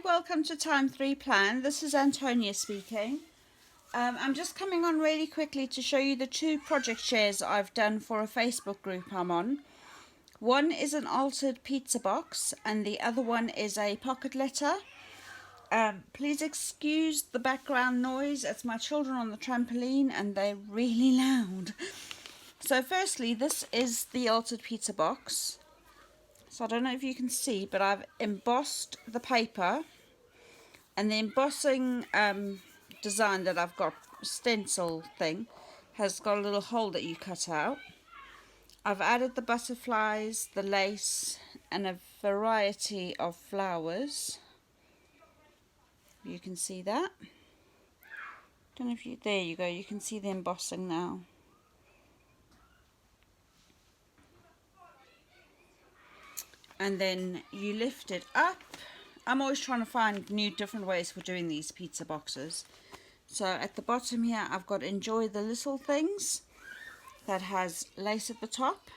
welcome to Time 3 Plan. This is Antonia speaking. I'm just coming on really quickly to show you the two project shares I've done for a Facebook group I'm on. One is an altered pizza box and the other one is a pocket letter. Please excuse the background noise. It's my children on the trampoline and they're really loud. So firstly, this is the altered pizza box. So I don't know if you can see, but I've embossed the paper, and the embossing design that I've got, stencil thing, has got a little hole that you cut out. I've added the butterflies, the lace, and a variety of flowers. You can see that. Don't know if you, there you go, you can see the embossing now. And then you lift it up. I'm always trying to find new different ways for doing these pizza boxes. So at the bottom here I've got Enjoy the Little Things that has lace at the top.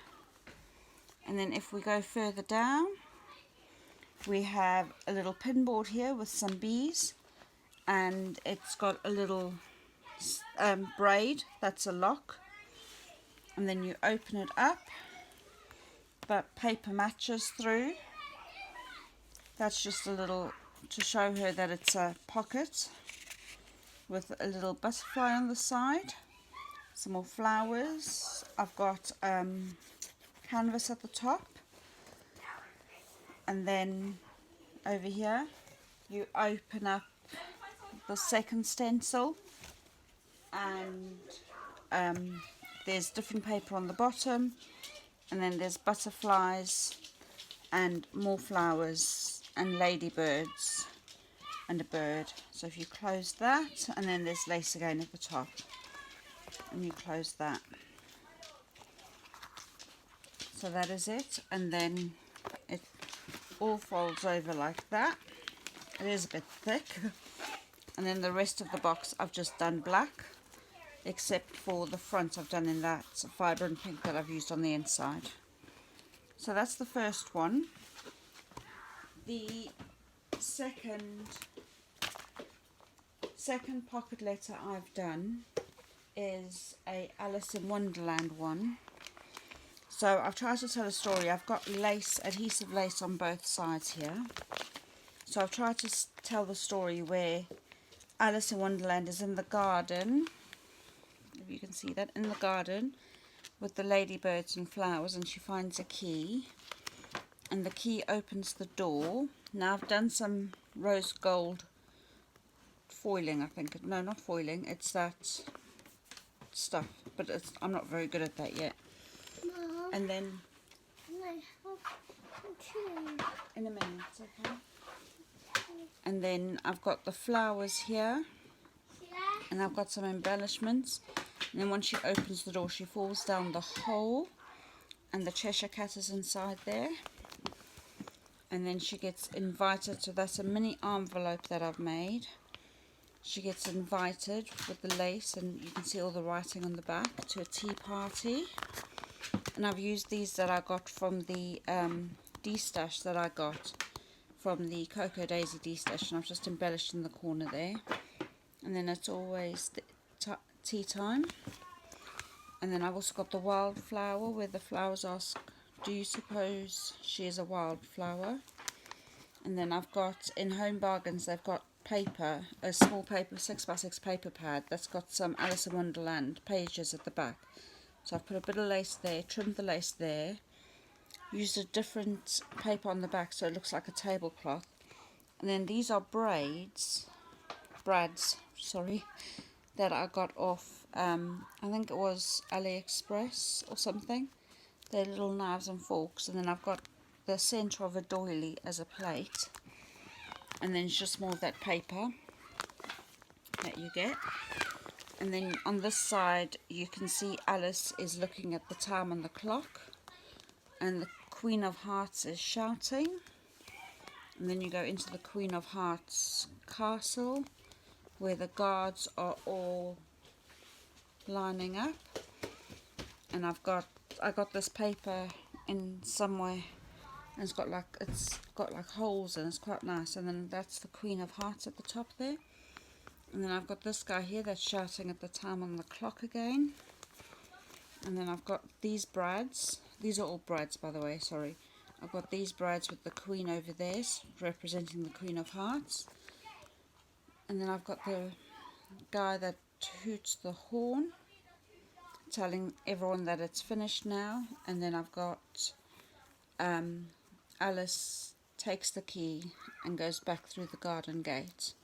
And then if we go further down, we have a little pin board here with some bees, and it's got a little braid, that's a lock. And then you open it up, but paper matches through. That's just a little to show her that it's a pocket with a little butterfly on the side, some more flowers. I've got canvas at the top, and then over here you open up the second stencil, and there's different paper on the bottom, and then there's butterflies and more flowers and ladybirds and a bird. So if you close that, and then there's lace again at the top, and you close that. So that is it, and then it all folds over like that. It is a bit thick. And then the rest of the box I've just done black, except for the front I've done in that vibrant pink that I've used on the inside. So that's the first one. The second pocket letter I've done is a Alice in Wonderland one. So I've tried to tell a story. I've got lace, adhesive lace on both sides here. So I've tried to tell the story where Alice in Wonderland is in the garden, if you can see that, in the garden with the ladybirds and flowers, and she finds a key, and the key opens the door. Now I've done some rose gold foiling, I think. No, not foiling, it's that stuff, but I'm not very good at that yet. Mom, And then in a minute, okay? And then I've got the flowers here, and I've got some embellishments. And then once she opens the door, she falls down the hole, and the Cheshire Cat is inside there. And then she gets invited to, that's a mini envelope that I've made. She gets invited with the lace, and you can see all the writing on the back, to a tea party. And I've used these that I got from the D-stash that I got from the Cocoa Daisy D-stash, and I've just embellished in the corner there. And then it's always the tea time. And then I've also got the wildflower, where the flowers ask, do you suppose she is a wildflower? And then I've got, in Home Bargains, they've got paper, a small paper, 6x6 paper pad that's got some Alice in Wonderland pages at the back. So I've put a bit of lace there, trimmed the lace there, used a different paper on the back so it looks like a tablecloth. And then these are brads, that I got off, I think it was AliExpress or something. They're little knives and forks. And then I've got the centre of a doily as a plate. And then it's just more of that paper that you get. And then on this side you can see Alice is looking at the time on the clock, and the Queen of Hearts is shouting. And then you go into the Queen of Hearts castle, where the guards are all lining up. And I got this paper in somewhere and it's got like holes, and it's quite nice. And then that's the Queen of Hearts at the top there. And then I've got this guy here that's shouting at the time on the clock again. And then I've got these brads. These are all brads, by the way, sorry. I've got these brads with the Queen over there, representing the Queen of Hearts. And then I've got the guy that hoots the horn, telling everyone that it's finished now. And then I've got Alice takes the key and goes back through the garden gate.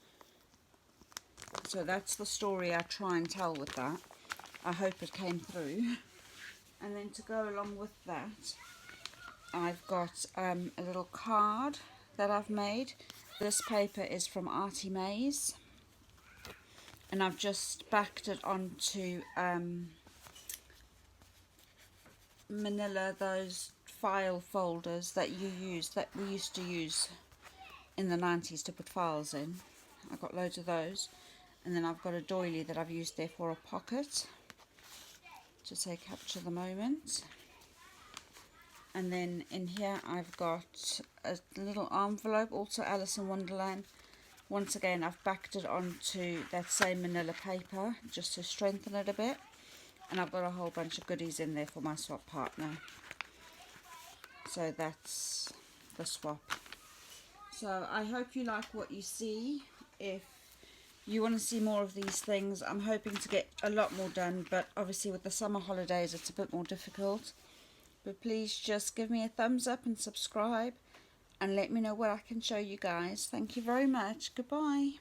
So that's the story I try and tell with that. I hope it came through. And then to go along with that, I've got a little card that I've made. This paper is from Artie Mays, and I've just backed it onto manila, those file folders that we used to use in the 90s to put files in. I've got loads of those. And then I've got a doily that I've used there for a pocket to say capture the moment. And then in here I've got a little envelope, also Alice in Wonderland. Once again, I've backed it onto that same manila paper just to strengthen it a bit. And I've got a whole bunch of goodies in there for my swap partner. So that's the swap. So I hope you like what you see. If you want to see more of these things, I'm hoping to get a lot more done, but obviously with the summer holidays it's a bit more difficult. But please just give me a thumbs up and subscribe, and let me know what I can show you guys. Thank you very much. Goodbye.